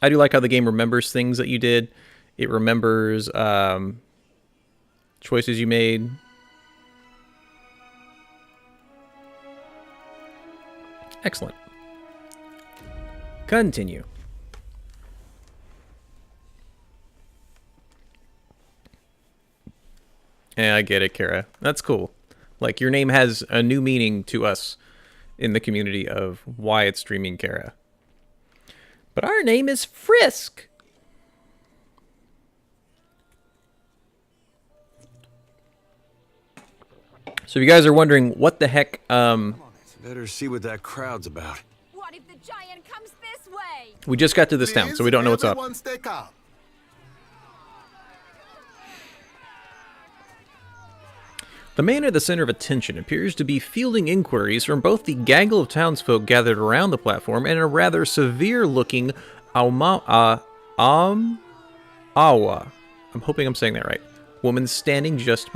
I do like how the game remembers things that you did. It remembers choices you made. Excellent. Continue. Yeah, I get it, Kara. That's cool. Like, your name has a new meaning to us in the community of why it's streaming Kara. But our name is Frisk. So if you guys are wondering what the heck, Better see what that crowd's about. What if the giant comes this way? we just got to this town, so we don't know what's up. Everyone stay calm. The man at the center of attention appears to be fielding inquiries from both the gaggle of townsfolk gathered around the platform and a rather severe-looking awa. I'm hoping I'm saying that right. Woman standing just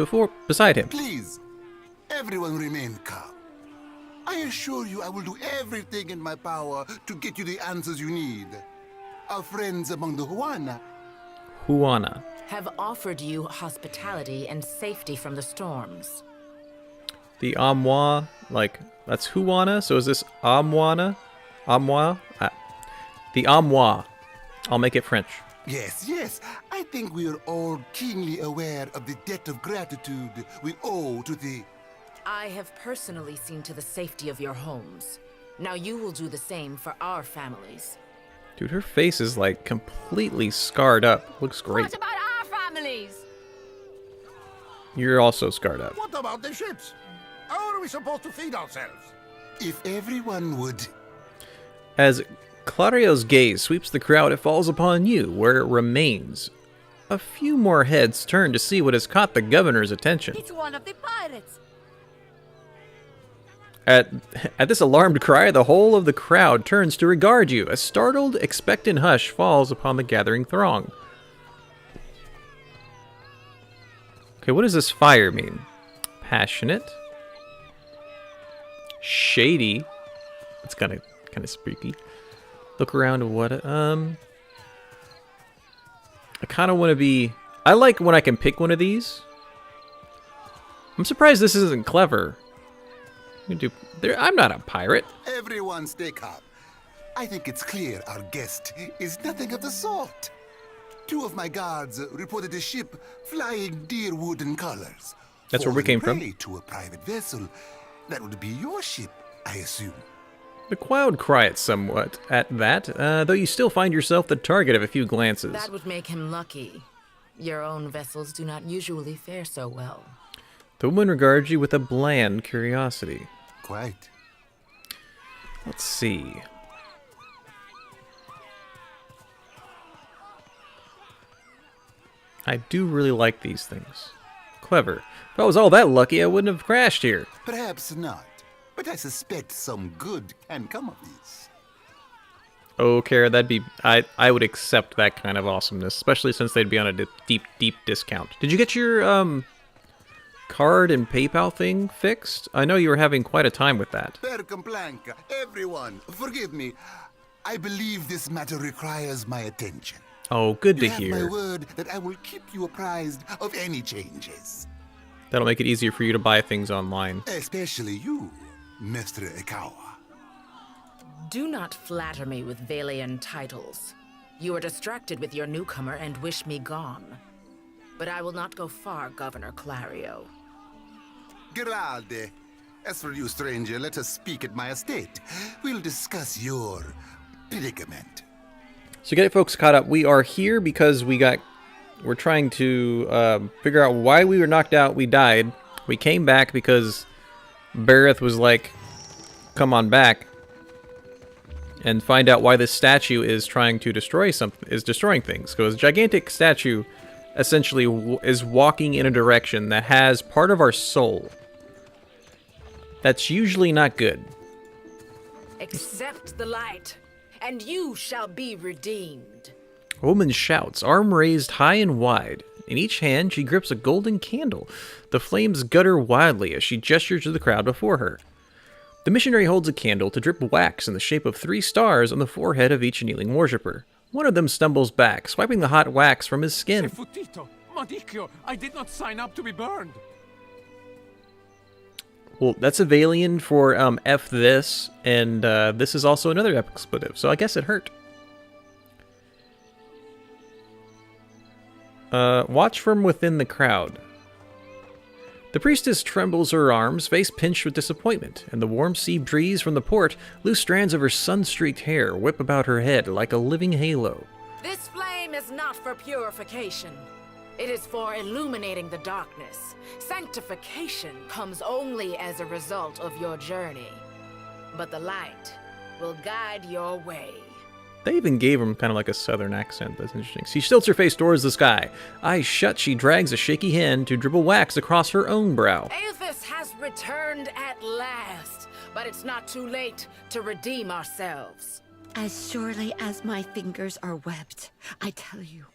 beside him. Please, everyone remain calm. I assure you I will do everything in my power to get you the answers you need. Our friends among the Juana. have offered you hospitality and safety from the storms. The Amwa, like, that's Juana, so is this Amwana? Amwa? The Amwa. I'll make it French. Yes, yes. I think we are all keenly aware of the debt of gratitude we owe to the... I have personally seen to the safety of your homes. Now you will do the same for our families. Dude, her face is, like, completely scarred up. Looks great. What about our families? You're also scarred up. What about the ships? How are we supposed to feed ourselves? If everyone would... As Clario's gaze sweeps the crowd, it falls upon you, where it remains. A few more heads turn to see what has caught the governor's attention. It's one of the pirates. At this alarmed cry, the whole of the crowd turns to regard you. A startled, expectant hush falls upon the gathering throng. Okay, what does this fire mean? Passionate. Shady. It's kind of spooky. Look around at what, I kind of want to be... I like when I can pick one of these. I'm surprised this isn't clever. I'm not a pirate. Everyone stay calm. I think it's clear our guest is nothing of the sort. Two of my guards reported a ship flying deer wooden colors. That's where we came from. Prey to a private vessel. That would be your ship, I assume. The crowd quiets somewhat at that, though you still find yourself the target of a few glances. That would make him lucky. Your own vessels do not usually fare so well. The woman regards you with a bland curiosity. Quite. Let's see. I do really like these things. Clever. If I was all that lucky, I wouldn't have crashed here. Perhaps not. But I suspect some good can come of this. Oh, Kara, that'd be... I would accept that kind of awesomeness, especially since they'd be on a deep discount. Did you get your, card and PayPal thing fixed? I know you were having quite a time with that. Per complanca, everyone, forgive me. I believe this matter requires my attention. Oh, good to You have my hear. word that I will keep you apprised of any changes. That'll make it easier for you to buy things online. Especially you, Mr. Ikawa. Do not flatter me with Valian titles. You are distracted with your newcomer and wish me gone. But I will not go far, Governor Clario. Grande. As for you, stranger, let us speak at my estate. We'll discuss your predicament. So get it, folks, caught up. We are here because we're trying to figure out why we were knocked out. We died. We came back because Bareth was like, come on back. And find out why this statue is trying to destroying things. Because a gigantic statue essentially is walking in a direction that has part of our soul. That's usually not good. Accept the light, and you shall be redeemed. A woman shouts, arm raised high and wide. In each hand, she grips a golden candle. The flames gutter wildly as she gestures to the crowd before her. The missionary holds a candle to drip wax in the shape of 3 stars on the forehead of each kneeling worshipper. One of them stumbles back, swiping the hot wax from his skin. Futito, Madicchio, I did not sign up to be burned. Well, that's a Valian for F this, and this is also another expletive, so I guess it hurt. Watch from within the crowd. The priestess trembles her arms, face pinched with disappointment, and the warm sea breeze from the port, loose strands of her sun-streaked hair whip about her head like a living halo. This flame is not for purification. It is for illuminating the darkness. Sanctification comes only as a result of your journey. But the light will guide your way. They even gave him kind of like a southern accent. That's interesting. She tilts her face towards the sky. Eyes shut, she drags a shaky hand to dribble wax across her own brow. Aethys has returned at last, but it's not too late to redeem ourselves. As surely as my fingers are webbed, I tell you,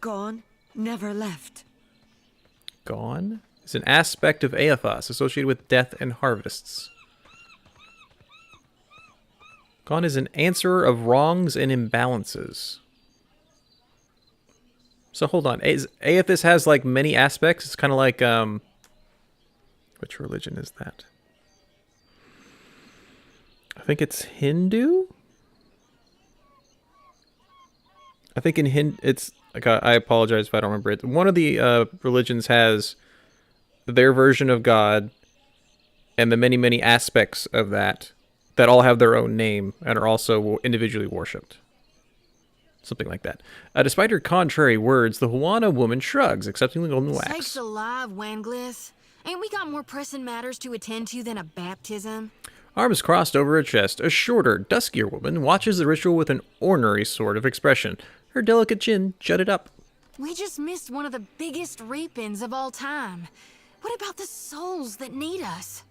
gone, never left. Gone is an aspect of Aethys associated with death and harvests. Gone is an answerer of wrongs and imbalances. So hold on. Aethys has like many aspects. It's kind of like, which religion is that? I think it's Hindu? I think in it's like, I apologize if I don't remember it. One of the religions has their version of God and the many, many aspects of that all have their own name and are also individually worshipped. Something like that. Despite her contrary words, the Huana woman shrugs, accepting the golden wax. Sakes alive, Wanglis. Ain't we got more pressing matters to attend to than a baptism? Arms crossed over her chest, a shorter, duskier woman watches the ritual with an ornery sort of expression, her delicate chin jutted up. We just missed one of the biggest reapings of all time. What about the souls that need us?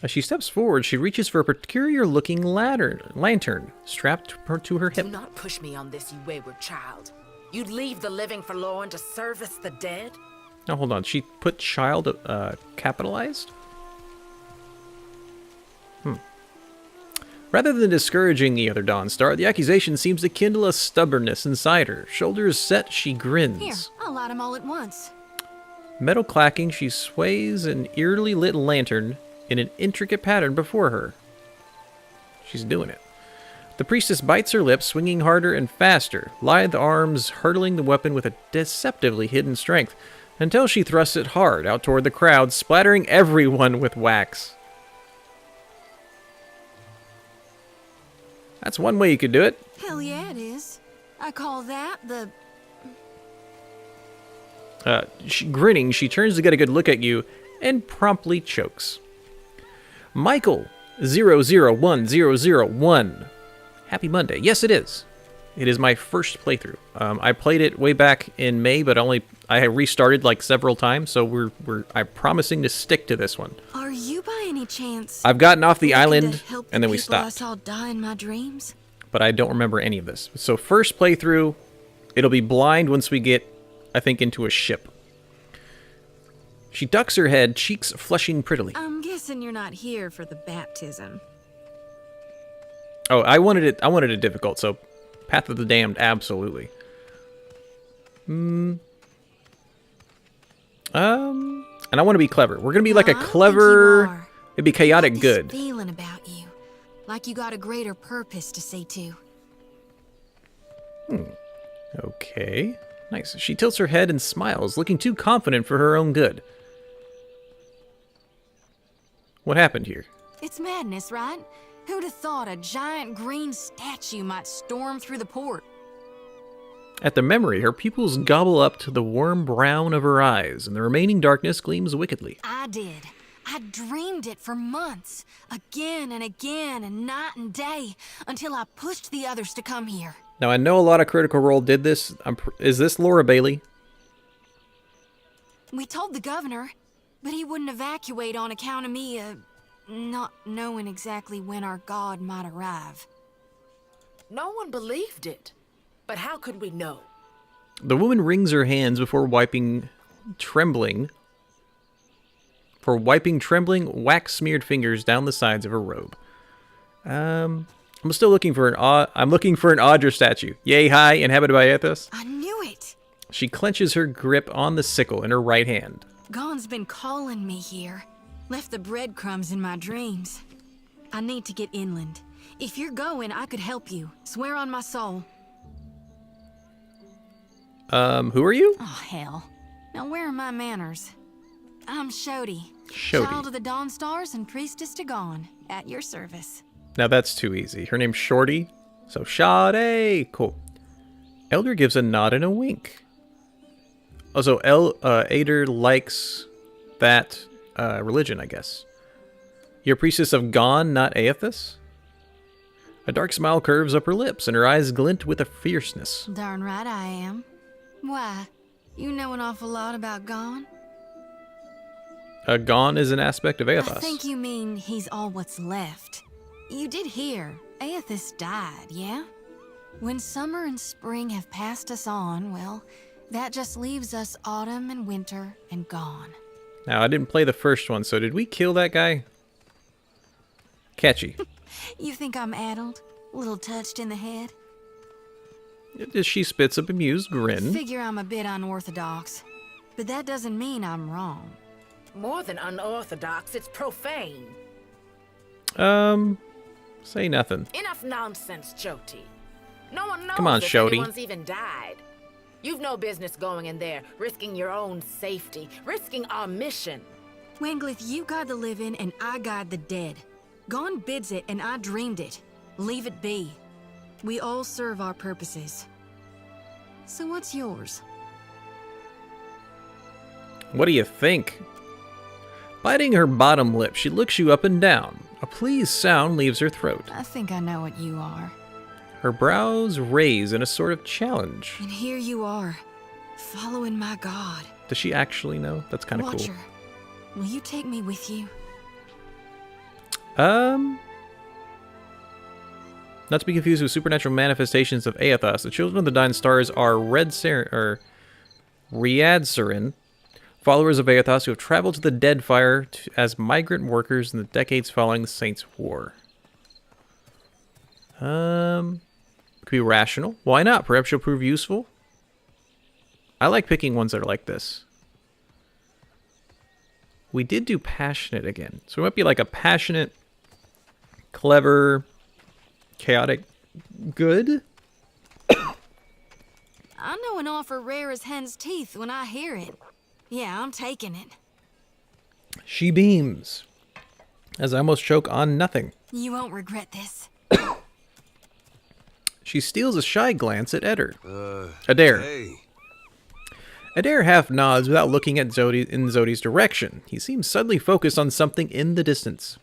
As she steps forward, she reaches for a peculiar-looking lantern strapped to her hip. Do not push me on this, you wayward child. You'd leave the living forlorn to service the dead? Now, hold on. She put child capitalized? Rather than discouraging the other Dawnstar, the accusation seems to kindle a stubbornness inside her. Shoulders set, she grins. Here, I'll light them all at once. Metal clacking, she sways an eerily lit lantern in an intricate pattern before her. She's doing it. The priestess bites her lips, swinging harder and faster, lithe arms hurtling the weapon with a deceptively hidden strength, until she thrusts it hard out toward the crowd, splattering everyone with wax. That's one way you could do it. Hell yeah, it is. I call that the... Grinning, she turns to get a good look at you and promptly chokes. Michael 001001. Happy Monday. Yes, it is. It is my first playthrough. I played it way back in May, but I have restarted like several times, so I'm promising to stick to this one. Are you by any chance... I've gotten off the looking island to help and the then we people I stopped. saw die in my dreams? But I don't remember any of this. So first playthrough, it'll be blind once we get, I think, into a ship. She ducks her head, cheeks flushing prettily. I'm guessing you're not here for the baptism. Oh, I wanted it difficult, so Path of the Damned, absolutely. And I want to be clever. We're gonna be like a I don't think you clever, are. it'd be chaotic Got good. this feeling about you, like you got a greater purpose to see to. Okay, nice. She tilts her head and smiles, looking too confident for her own good. What happened here? It's madness, right? Who'd have thought a giant green statue might storm through the port? At the memory, her pupils gobble up to the warm brown of her eyes, and the remaining darkness gleams wickedly. I did. I dreamed it for months, again and again, and night and day, until I pushed the others to come here. Now, I know a lot of Critical Role did this. Is this Laura Bailey? We told the governor, but he wouldn't evacuate on account of me, not knowing exactly when our god might arrive. No one believed it. But how could we know? The woman wrings her hands before wiping trembling, wax-smeared fingers down the sides of her robe. I'm still looking for an Audra statue. Yay high, inhabited by Aethys. I knew it. She clenches her grip on the sickle in her right hand. Gon's been calling me here. Left the breadcrumbs in my dreams. I need to get inland. If you're going, I could help you. Swear on my soul. Who are you? Oh, hell. Now where are my manners? I'm Shodi. Shodi. Child of the Dawn Stars and priestess to Gon. At your service. Now that's too easy. Her name's Shorty. So Shade. Cool. Elder gives a nod and a wink. Also, Ader likes that religion, I guess. You're priestess of Gon, not Aethys? A dark smile curves up her lips, and her eyes glint with a fierceness. Darn right I am. Why? You know an awful lot about Gon? Gon is an aspect of Aethys. I think you mean he's all what's left. You did hear. Aethys died, yeah? When summer and spring have passed us on, well, that just leaves us autumn and winter and gone. Now, I didn't play the first one, so did we kill that guy? Catchy. You think I'm addled? A little touched in the head? She spits a bemused grin. Figure I'm a bit unorthodox, but that doesn't mean I'm wrong. More than unorthodox, it's profane. Say nothing. Enough nonsense, Joti. No one knows Come on, if Shodi. anyone's even died. You've no business going in there, risking your own safety, risking our mission. Wanglith, you guide the living and I guide the dead. Gon bids it and I dreamed it. Leave it be. We all serve our purposes. So what's yours? What do you think? Biting her bottom lip, she looks you up and down. A pleased sound leaves her throat. I think I know what you are. Her brows raise in a sort of challenge. And here you are, following my god. Does she actually know? That's kind of cool. Watcher, will you take me with you? Not to be confused with supernatural manifestations of Aethys, the Children of the Dying Stars are Riadsarin, followers of Aethys who have traveled to the Deadfire as migrant workers in the decades following the Saints' War. Could be rational. Why not? Perhaps she'll prove useful. I like picking ones that are like this. We did do passionate again. So it might be like a passionate, clever, chaotic, good. I know an offer rare as hen's teeth when I hear it. Yeah, I'm taking it. She beams, as I almost choke on nothing. You won't regret this. She steals a shy glance at Eder. Adair. Hey. Adair half nods without looking at Zodi's direction. He seems suddenly focused on something in the distance.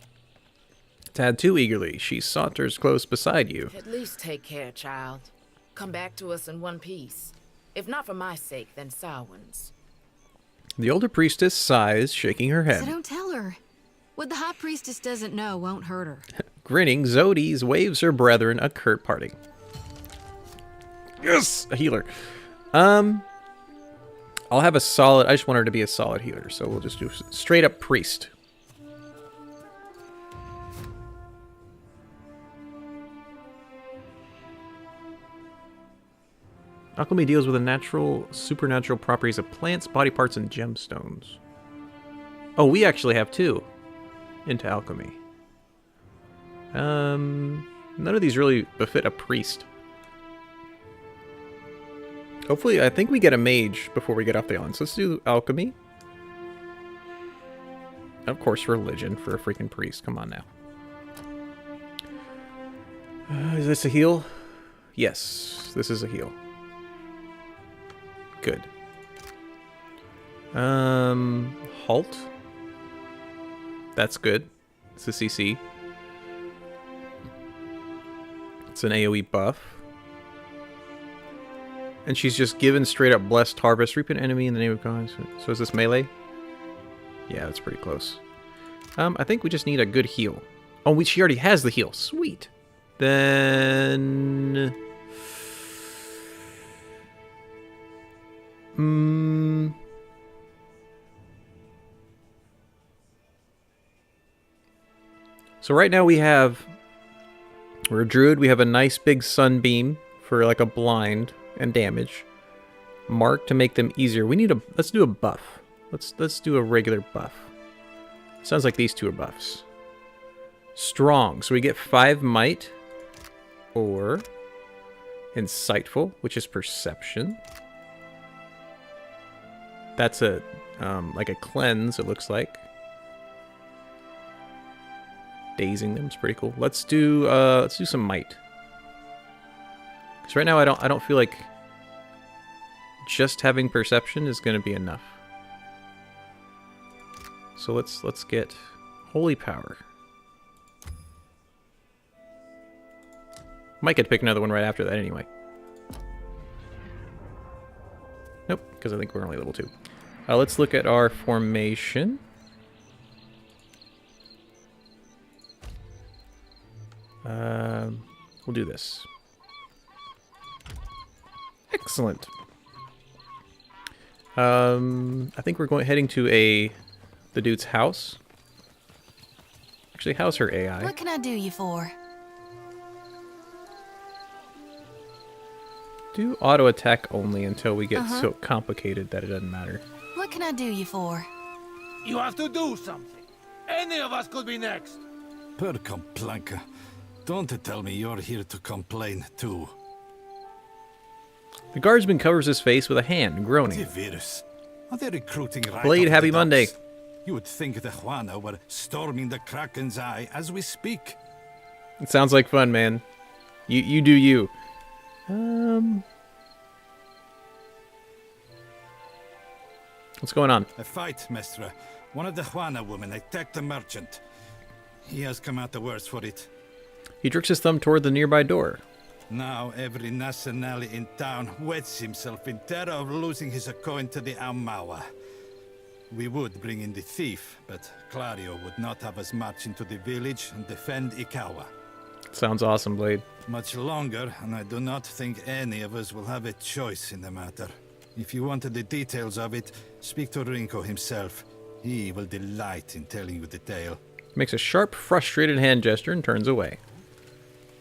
A tad too eagerly, she saunters close beside you. At least take care, child. Come back to us in one piece. If not for my sake, then Samhain's. The older priestess sighs, shaking her So head. don't tell her. What the High Priestess doesn't know won't hurt her. Grinning, Zodi waves her brethren a curt parting. Yes! A healer. I'll have a solid... I just want her to be a solid healer, so we'll just do straight up priest. Alchemy deals with the natural, supernatural properties of plants, body parts, and gemstones. Oh, we actually have two into alchemy. None of these really befit a priest. Hopefully, I think we get a mage before we get off the island. So let's do alchemy. Of course, religion for a freaking priest. Come on now. Is this a heal? Yes, this is a heal. Good. Halt. That's good. It's a CC. It's an AoE buff. And she's just given straight up Blessed Harvest. Reap an enemy in the name of God. So is this melee? Yeah, that's pretty close. I think we just need a good heal. Oh, she already has the heal. Sweet. Then... So right now we have We're a druid. We have a nice big sunbeam for like a blind and damage. Mark to make them easier. We need a, let's do a buff. Let's do a regular buff. Sounds like these two are buffs. Strong. So we get 5 might or insightful, which is perception. That's a like a cleanse, it looks like. Dazing them is pretty cool. Let's do some might. Because right now I don't feel like just having perception is going to be enough. So let's get holy power. Might get to pick another one right after that anyway. Nope, because I think we're only level 2. Let's look at our formation. We'll do this. Excellent. I think we're heading to the dude's house. Actually, how's her AI? What can I do you for? Do auto attack only until we get so complicated that it doesn't matter. What can I do you for? You have to do something. Any of us could be next. Per complanka. Don't tell me you're here to complain too. The guardsman covers his face with a hand, groaning. The virus. Are they recruiting right Blade, off happy the Monday. docks? You would think the Juana were storming the Kraken's eye as we speak. It sounds like fun, man. You do you. What's going on? A fight, Mestra. One of the Juana women attacked a merchant. He has come out the worse for it. He jerks his thumb toward the nearby door. Now every nationale in town wets himself in terror of losing his coin to the Aumaua. We would bring in the thief, but Clario would not have us march into the village and defend Ikawa. Sounds awesome, Blade. Much longer, and I do not think any of us will have a choice in the matter. If you wanted the details of it, speak to Rinko himself. He will delight in telling you the tale. Makes a sharp, frustrated hand gesture and turns away.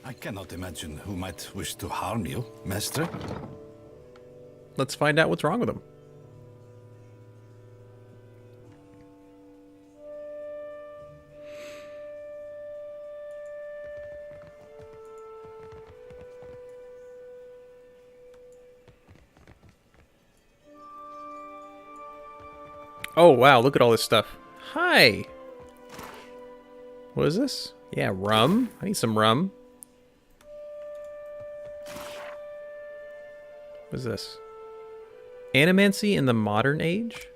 I cannot imagine who might wish to harm you, Mestre. Let's find out what's wrong with him. Oh, wow, look at all this stuff. Hi! What is this? Yeah, rum. I need some rum. What is this? Animancy in the modern age?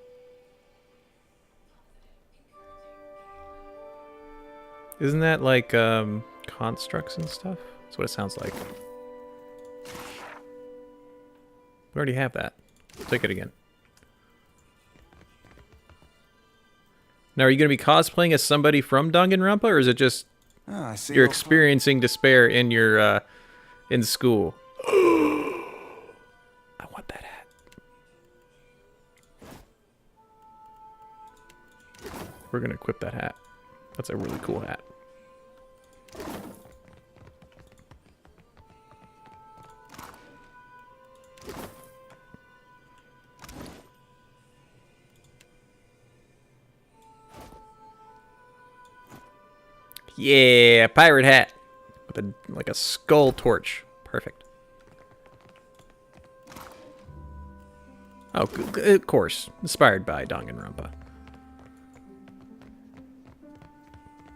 Isn't that like constructs and stuff? That's what it sounds like. We already have that. Take it again. Now, are you going to be cosplaying as somebody from Danganronpa, or is it just you're experiencing despair in your in school? I want that hat. We're going to equip that hat. That's a really cool hat. Yeah, pirate hat with like a skull torch. Perfect. Oh, of course, inspired by Danganronpa.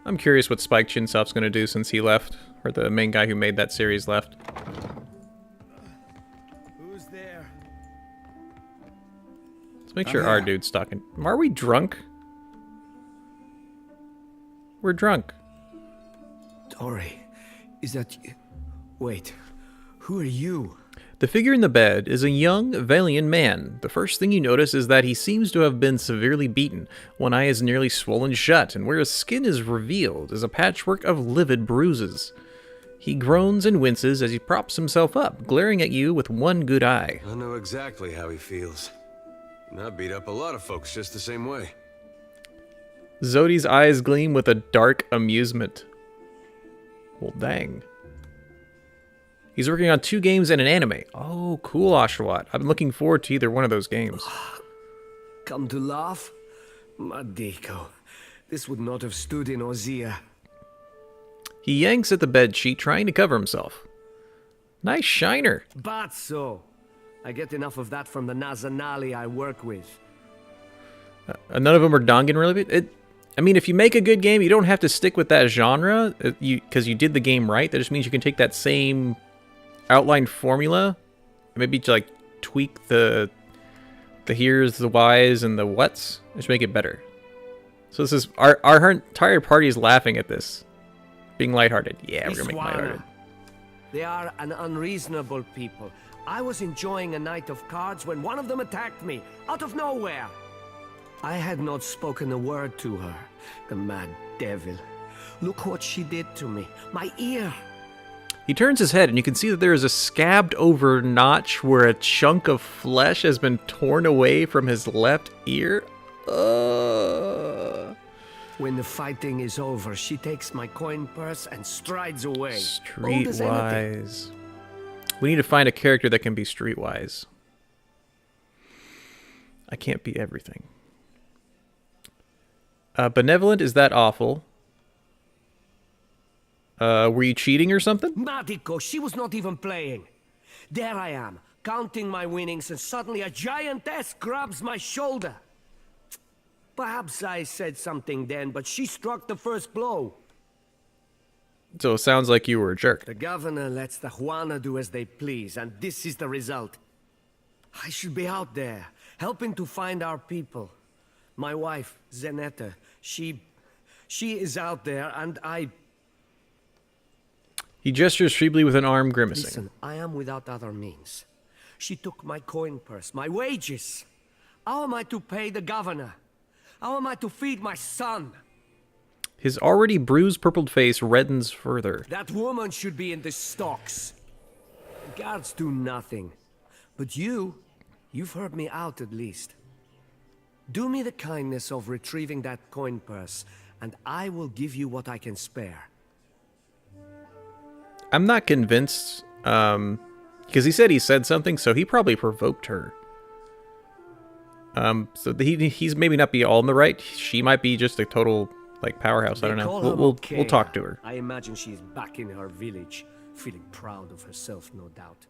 I'm curious what Spike Chunsoft's gonna do since he left, or the main guy who made that series left. Who's there? Let's make sure our dude's talking. Are we drunk? We're drunk. Tori, is that you? Wait, who are you? The figure in the bed is a young, Valian man. The first thing you notice is that he seems to have been severely beaten. One eye is nearly swollen shut, and where his skin is revealed is a patchwork of livid bruises. He groans and winces as he props himself up, glaring at you with one good eye. I know exactly how he feels. And I beat up a lot of folks just the same way. Zodi's eyes gleam with a dark amusement. Well, dang. He's working on 2 games and an anime. Oh, cool, Oshawott. I've been looking forward to either one of those games. Come to laugh? Madiko, this would not have stood in Ozia. He yanks at the bed sheet, trying to cover himself. Nice shiner. Bazzo! I get enough of that from the Nazanali I work with. None of them are Dongan related? I mean, if you make a good game, you don't have to stick with that genre, because you did the game right. That just means you can take that same outline formula, and maybe like tweak the here's, the whys, and the whats, just make it better. So this is our entire party is laughing at this, being lighthearted. Yeah, we're gonna make it lighthearted. They are an unreasonable people. I was enjoying a night of cards when one of them attacked me, out of nowhere. I had not spoken a word to her, the mad devil. Look what she did to me, my ear. He turns his head, and you can see that there is a scabbed over notch where a chunk of flesh has been torn away from his left ear. When the fighting is over, she takes my coin purse and strides away. Streetwise. We need to find a character that can be streetwise. I can't be everything. Benevolent, is that awful? Were you cheating or something? Madiko, she was not even playing. There I am, counting my winnings, and suddenly a giantess grabs my shoulder. Perhaps I said something then, but she struck the first blow. So it sounds like you were a jerk. The governor lets the Juana do as they please, and this is the result. I should be out there, helping to find our people. My wife, Zenetta, she is out there, and I... He gestures feebly with an arm, grimacing. Listen, I am without other means. She took my coin purse, my wages. How am I to pay the governor? How am I to feed my son? His already bruised, purpled face reddens further. That woman should be in the stocks. Guards do nothing. But you've heard me out at least. Do me the kindness of retrieving that coin purse, and I will give you what I can spare. I'm not convinced, because he said something, so he probably provoked her. So he's maybe not be all in the right. She might be just a total, like, powerhouse. I don't know. We'll talk to her. I imagine she's back in her village, feeling proud of herself, no doubt.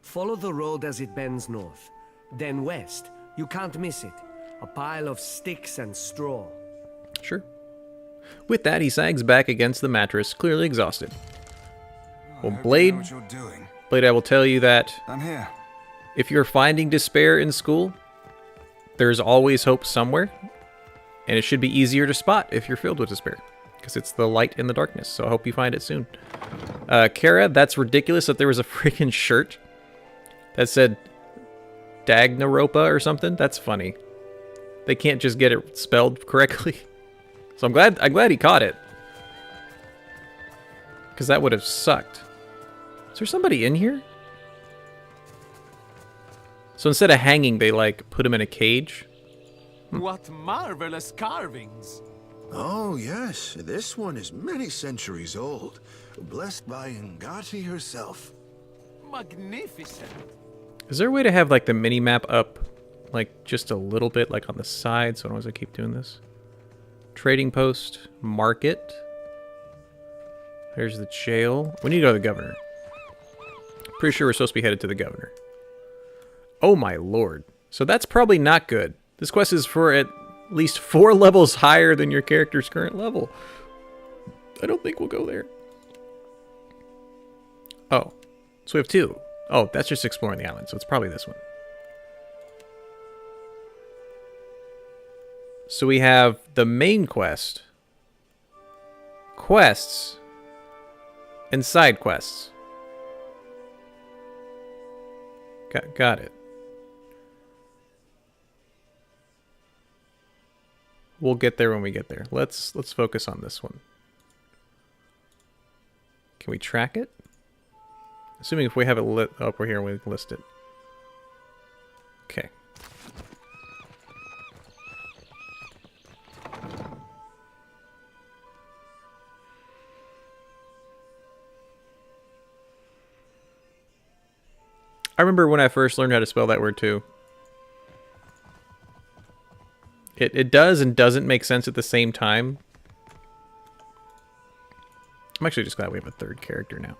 Follow the road as it bends north, then west. You can't miss it. A pile of sticks and straw. Sure. With that, he sags back against the mattress, clearly exhausted. Well, Blade, I will tell you that I'm here. If you're finding despair in school, there's always hope somewhere, and it should be easier to spot if you're filled with despair, because it's the light in the darkness, so I hope you find it soon. Kara, that's ridiculous that there was a freaking shirt that said Dagnaropa or something. That's funny. They can't just get it spelled correctly. So I'm glad he caught it, because that would have sucked. Is there somebody in here? So instead of hanging, they like put him in a cage. What marvelous carvings! Oh, yes. This one is many centuries old. Blessed by Ngati herself. Magnificent. Is there a way to have like the mini map up like just a little bit, like on the side, so I don't have to keep doing this? Trading post, market. There's the jail. We need to go to the governor. Pretty sure we're supposed to be headed to the governor. Oh my lord. So that's probably not good. This quest is for at least 4 levels higher than your character's current level. I don't think we'll go there. Oh. So we have 2. Oh, that's just exploring the island, so it's probably this one. So we have the main quest, quests, and side quests. Got it. We'll get there when we get there. Let's focus on this one. Can we track it? Assuming if we have it lit up, we're here and we can list it. Okay. I remember when I first learned how to spell that word too. It does and doesn't make sense at the same time. I'm actually just glad we have a third character now.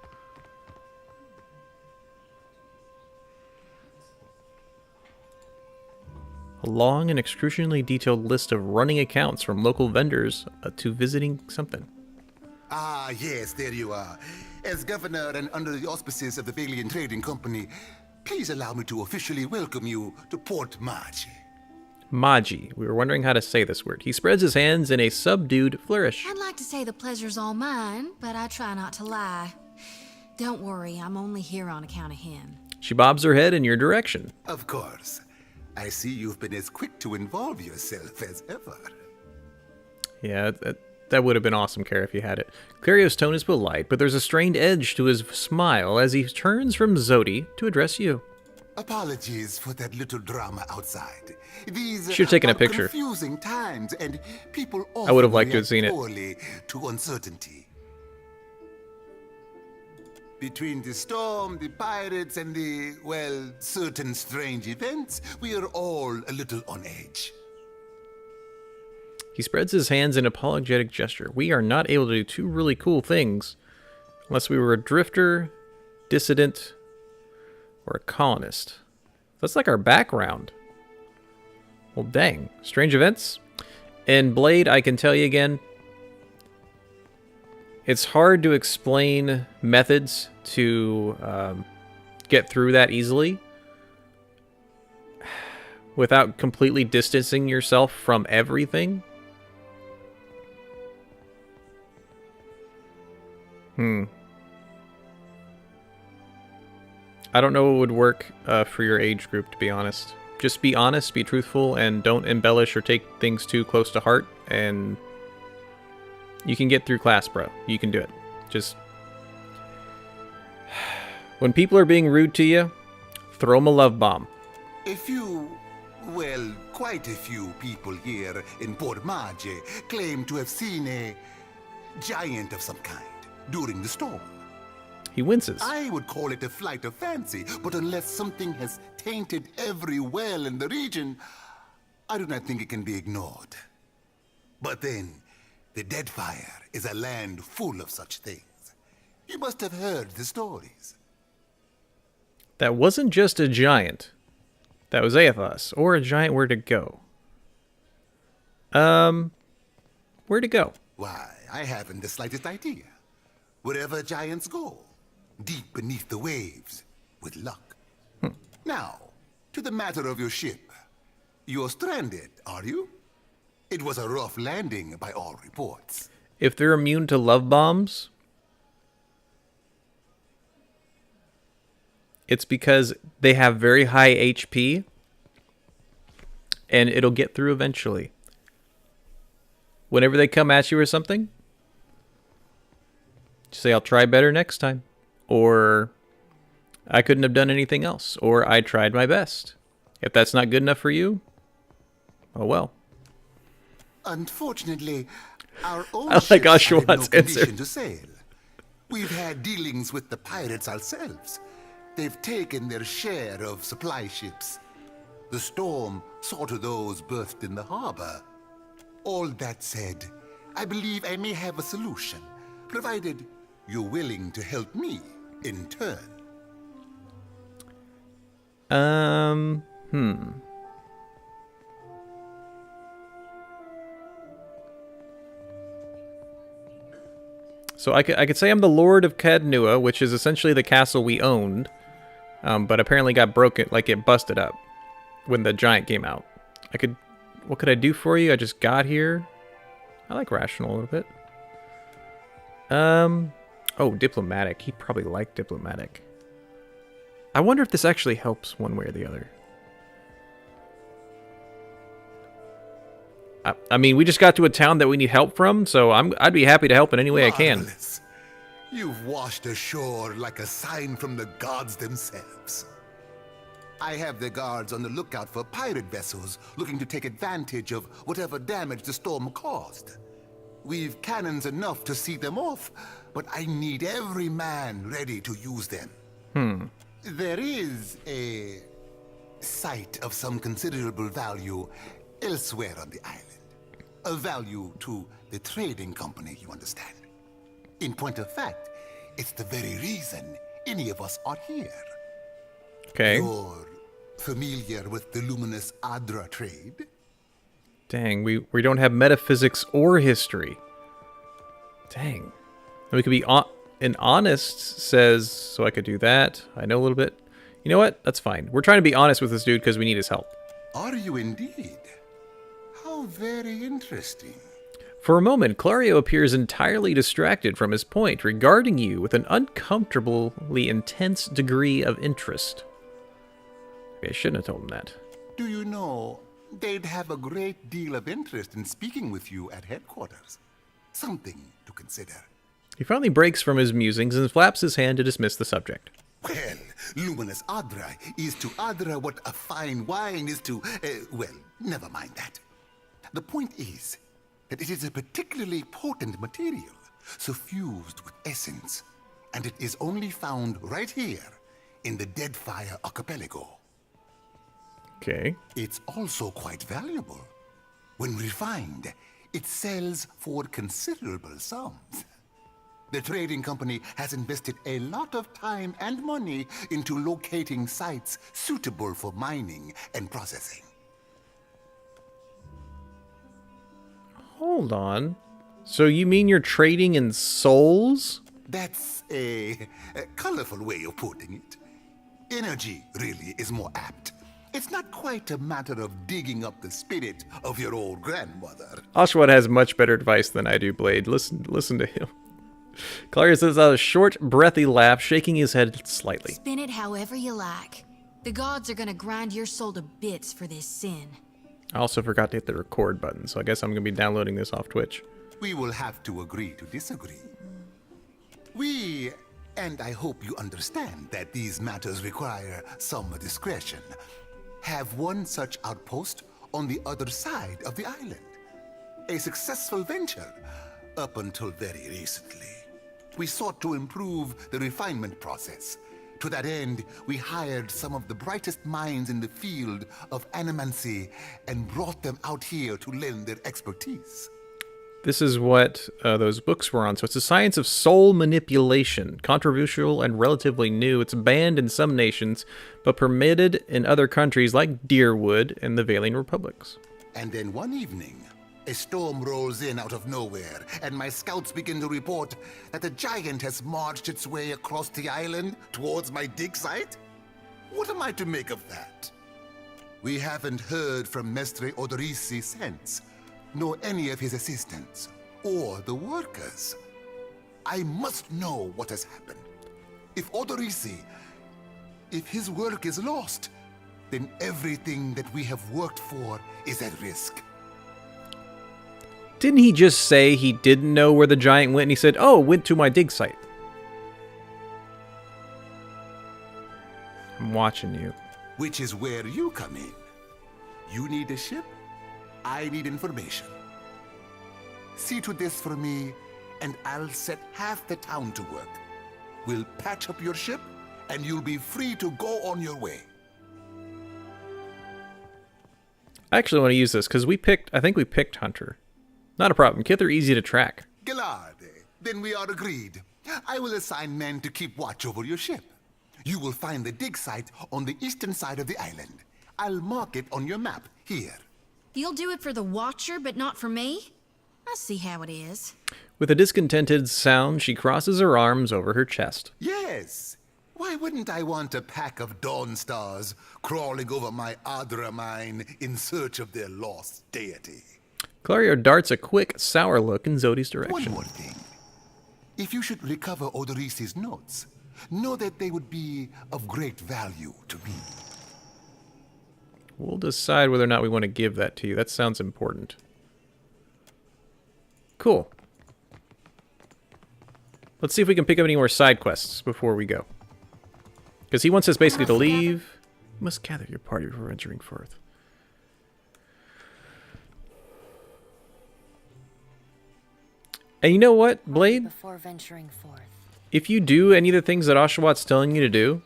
A long and excruciatingly detailed list of running accounts from local vendors to visiting something. Ah, yes, there you are. As governor and under the auspices of the Valiant Trading Company, please allow me to officially welcome you to Port Margie. Maji. We were wondering how to say this word. He spreads his hands in a subdued flourish. I'd like to say the pleasure's all mine, but I try not to lie. Don't worry, I'm only here on account of him. She bobs her head in your direction. Of course. I see you've been as quick to involve yourself as ever. Yeah, that would have been awesome, Kara, if you had it. Clario's tone is polite, but there's a strained edge to his smile as he turns from Zodi to address you. Apologies for that little drama outside. These Should have taken a are picture. confusing times, and people I would have often liked to have react seen it. poorly to uncertainty. Between the storm, the pirates, and the, well, certain strange events, we are all a little on edge. He spreads his hands in an apologetic gesture. We are not able to do two really cool things unless we were a drifter, dissident, or a colonist. That's like our background. Well, dang. Strange events? In Blade, I can tell you again, it's hard to explain methods to get through that easily without completely distancing yourself from everything. I don't know what would work for your age group, to be honest. Just be honest, be truthful, and don't embellish or take things too close to heart, and you can get through class, bro. You can do it. Just... when people are being rude to you, throw them a love bomb. A few, well, quite a few people here in Port Margie claim to have seen a giant of some kind during the storm. He winces. I would call it a flight of fancy, but unless something has tainted every well in the region, I do not think it can be ignored. But then, the Deadfire is a land full of such things. You must have heard the stories. That wasn't just a giant. That was Aethos, or a giant where to go. Where to go? Why, I haven't the slightest idea. Wherever giants go, deep beneath the waves, with luck. Now, to the matter of your ship. You're stranded, are you? It was a rough landing by all reports. If they're immune to love bombs, it's because they have very high HP, and it'll get through eventually. Whenever they come at you or something, just say, I'll try better next time. Or, I couldn't have done anything else. Or, I tried my best. If that's not good enough for you, oh well. Unfortunately, our own I like ships are in Oshawan's no answer. condition to sail. We've had dealings with the pirates ourselves. They've taken their share of supply ships. The storm saw to those berthed in the harbor. All that said, I believe I may have a solution, provided you're willing to help me in turn. So I could say I'm the Lord of Cadnua, which is essentially the castle we owned, but apparently got broken, like it busted up when the giant came out. What could I do for you? I just got here. I like rational a little bit. Oh, diplomatic. He'd probably like diplomatic. I wonder if this actually helps one way or the other. I mean, we just got to a town that we need help from, so I'd be happy to help in any way I can. Marvelous. You've washed ashore like a sign from the gods themselves. I have the guards on the lookout for pirate vessels looking to take advantage of whatever damage the storm caused. We've cannons enough to see them off, but I need every man ready to use them. There is a site of some considerable value elsewhere on the island. A value to the trading company, you understand. In point of fact, it's the very reason any of us are here. Okay. You're familiar with the luminous Adra trade? Dang, we don't have metaphysics or history. Dang. We could be an honest says, so I could do that. I know a little bit. You know what? That's fine. We're trying to be honest with this dude because we need his help. Are you indeed? How very interesting. For a moment, Clario appears entirely distracted from his point, regarding you with an uncomfortably intense degree of interest. Maybe I shouldn't have told him that. Do you know, they'd have a great deal of interest in speaking with you at headquarters. Something to consider. He finally breaks from his musings and flaps his hand to dismiss the subject. Well, luminous Adra is to Adra what a fine wine is to, well, never mind that. The point is that it is a particularly potent material, suffused with essence, and it is only found right here in the Deadfire archipelago. Okay. It's also quite valuable. When refined, it sells for considerable sums. The trading company has invested a lot of time and money into locating sites suitable for mining and processing. Hold on. So you mean you're trading in souls? That's a colorful way of putting it. Energy, really, is more apt. It's not quite a matter of digging up the spirit of your old grandmother. Oshawott has much better advice than I do, Blade. Listen to him. Clarius lets out a short, breathy laugh, shaking his head slightly. Spin it however you like. The gods are gonna grind your soul to bits for this sin. I also forgot to hit the record button, so I guess I'm going to be downloading this off Twitch. We will have to agree to disagree. We, and I hope you understand that these matters require some discretion, have one such outpost on the other side of the island. A successful venture, up until very recently. We sought to improve the refinement process. To that end, we hired some of the brightest minds in the field of animancy and brought them out here to lend their expertise. This is what those books were on. So it's a science of soul manipulation, controversial and relatively new. It's banned in some nations, but permitted in other countries like Deerwood and the Valian Republics. And then one evening, a storm rolls in out of nowhere, and my scouts begin to report that a giant has marched its way across the island towards my dig site. What am I to make of that? We haven't heard from Mestre Odorisi since, nor any of his assistants, or the workers. I must know what has happened. If Odorisi, if his work is lost, then everything that we have worked for is at risk. Didn't he just say he didn't know where the giant went and he said, oh, went to my dig site? I'm watching you. Which is where you come in. You need a ship, I need information. See to this for me, and I'll set half the town to work. We'll patch up your ship, and you'll be free to go on your way. I actually want to use this because I think we picked Hunter. Not a problem. Kith are easy to track. Galade, then we are agreed. I will assign men to keep watch over your ship. You will find the dig site on the eastern side of the island. I'll mark it on your map, here. You'll do it for the Watcher, but not for me? I see how it is. With a discontented sound, she crosses her arms over her chest. Yes. Why wouldn't I want a pack of Dawn Stars crawling over my Adra mine in search of their lost deity? Clario darts a quick, sour look in Zodi's direction. One more thing. If you should recover Odorisi's notes, know that they would be of great value to me. We'll decide whether or not we want to give that to you. That sounds important. Cool. Let's see if we can pick up any more side quests before we go. Because he wants us basically to leave. You must gather your party before venturing forth. And you know what, Blade? Before venturing forth. If you do any of the things that Oshawott's telling you to do,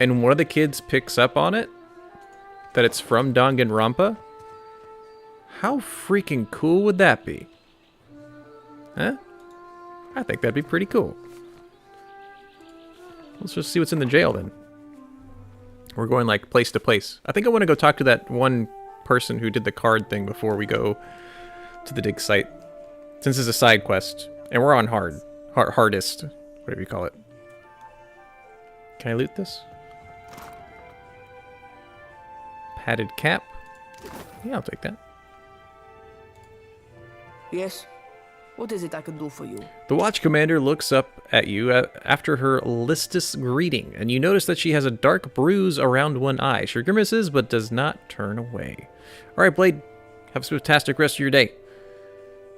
and one of the kids picks up on it, that it's from Danganronpa, how freaking cool would that be? Huh? I think that'd be pretty cool. Let's just see what's in the jail then. We're going like place to place. I think I want to go talk to that one person who did the card thing before we go to the dig site. Since it's a side quest. And we're on hardest. Whatever you call it. Can I loot this? Padded cap. Yeah, I'll take that. Yes? What is it I can do for you? The watch commander looks up at you after her listless greeting, and you notice that she has a dark bruise around one eye. She grimaces, but does not turn away. Alright, Blade. Have a fantastic rest of your day.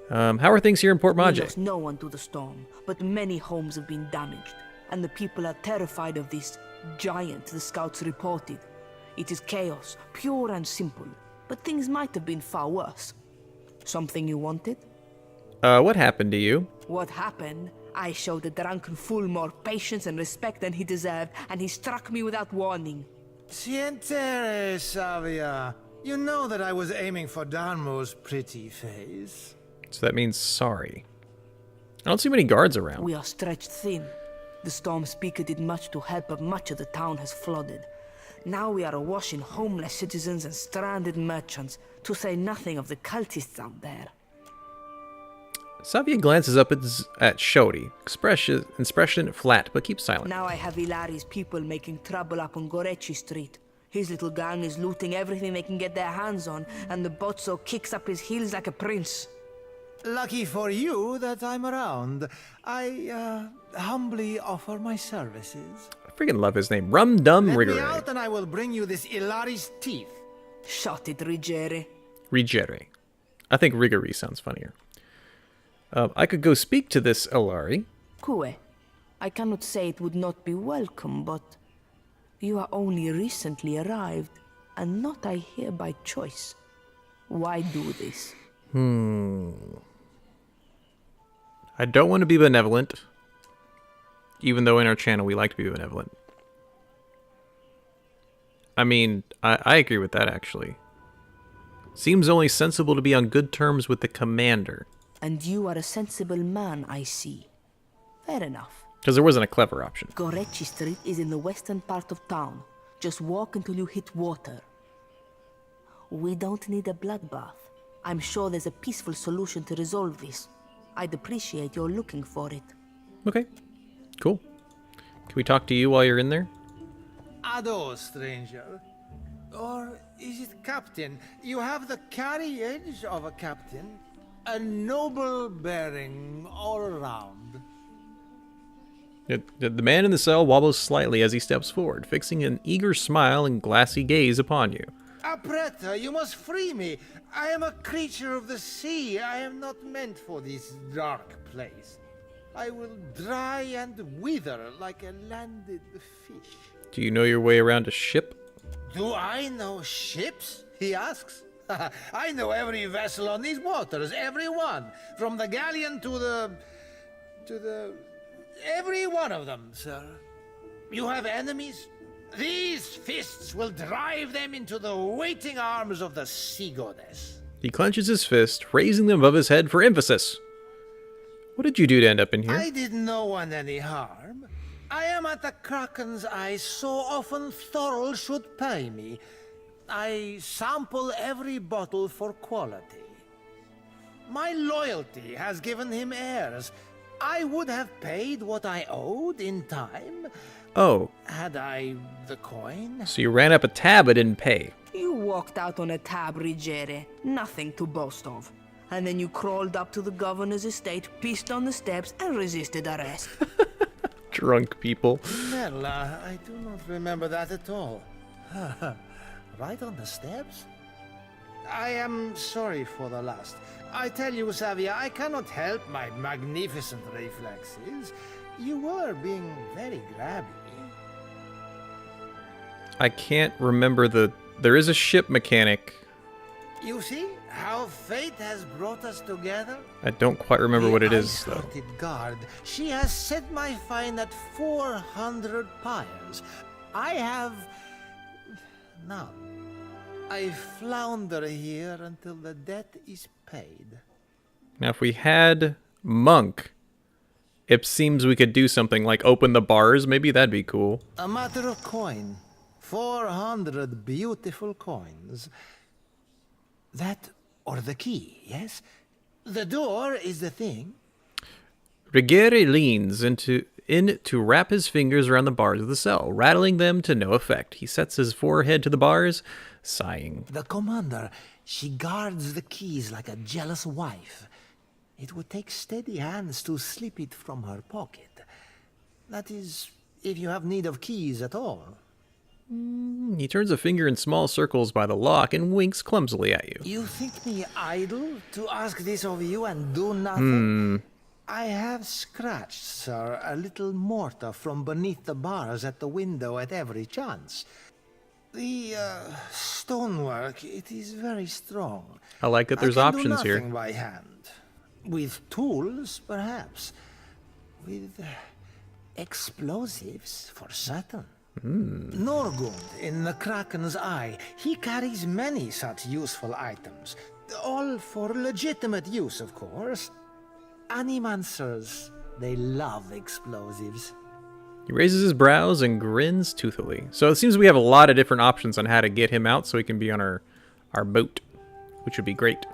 How are things here in Port Maje? We lost no one to the storm, but many homes have been damaged, and the people are terrified of this giant the scouts reported. It is chaos, pure and simple, but things might have been far worse. Something you wanted? What happened to you? What happened? I showed the drunken fool more patience and respect than he deserved, and he struck me without warning. Sientere, Savia. You know that I was aiming for Darmo's pretty face. So that means sorry. I don't see many guards around. We are stretched thin. The storm speaker did much to help, but much of the town has flooded. Now we are awash in homeless citizens and stranded merchants, to say nothing of the cultists out there. Savia glances up at Shodi. Expression flat, but keeps silent. Now I have Ilari's people making trouble up on Gorechi Street. His little gang is looting everything they can get their hands on, and the Bozzo kicks up his heels like a prince. Lucky for you that I'm around. I, humbly offer my services. I freaking love his name. Rum Dum Let Rigere. me out and I will bring you this Ilari's teeth. Shot it, Rigere. Rigere. I think Rigere sounds funnier. I could go speak to this Ilari. Kue, I cannot say it would not be welcome, but you are only recently arrived, and not I here by choice. Why do this? I don't want to be benevolent, even though in our channel we like to be benevolent. I mean, I agree with that, actually. Seems only sensible to be on good terms with the commander. And you are a sensible man, I see. Fair enough. Because there wasn't a clever option. Gorechi Street is in the western part of town. Just walk until you hit water. We don't need a bloodbath. I'm sure there's a peaceful solution to resolve this. I'd appreciate your looking for it. Okay, cool. Can we talk to you while you're in there? Ado, stranger. Or is it captain? You have the carriage of a captain. A noble bearing all around. The man in the cell wobbles slightly as he steps forward, fixing an eager smile and glassy gaze upon you. Apretta, you must free me. I am a creature of the sea. I am not meant for this dark place. I will dry and wither like a landed fish. Do you know your way around a ship? Do I know ships? He asks. I know every vessel on these waters, every one. From the galleon to the... every one of them, sir. You have enemies? These fists will drive them into the waiting arms of the sea goddess. He clenches his fist, raising them above his head for emphasis. What did you do to end up in here? I did no one any harm. I am at the Kraken's eye so often Thorol should pay me. I sample every bottle for quality. My loyalty has given him heirs. I would have paid what I owed in time. Oh. Had I the coin? So you ran up a tab but didn't pay. You walked out on a tab, Rigere. Nothing to boast of. And then you crawled up to the governor's estate, pissed on the steps, and resisted arrest. Drunk people. Well, I do not remember that at all. Right on the steps? I am sorry for the last. I tell you, Savia, I cannot help my magnificent reflexes. You were being very grabby. I can't remember there is a ship mechanic. You see how fate has brought us together? I don't quite remember what it is, though. Ice-hearted guard. She has set my fine at 400 pyres. I have none. I flounder here until the debt is paid. Now, if we had Monk, it seems we could do something like open the bars. Maybe that'd be cool. A matter of coin. 400 beautiful coins. That or the key, yes? The door is the thing. Rigere leans in to wrap his fingers around the bars of the cell, rattling them to no effect. He sets his forehead to the bars, sighing. The commander, she guards the keys like a jealous wife. It would take steady hands to slip it from her pocket. That is, if you have need of keys at all. He turns a finger in small circles by the lock and winks clumsily at you. You think me idle to ask this of you and do nothing? I have scratched, sir, a little mortar from beneath the bars at the window at every chance. The stonework, it is very strong. I like that there's I can options do here. nothing by hand. With tools, perhaps. With explosives, for certain. Norgund, in the Kraken's eye, he carries many such useful items. All for legitimate use, of course. Animancers, they love explosives. He raises his brows and grins toothily. So it seems we have a lot of different options on how to get him out so he can be on our boat, which would be great.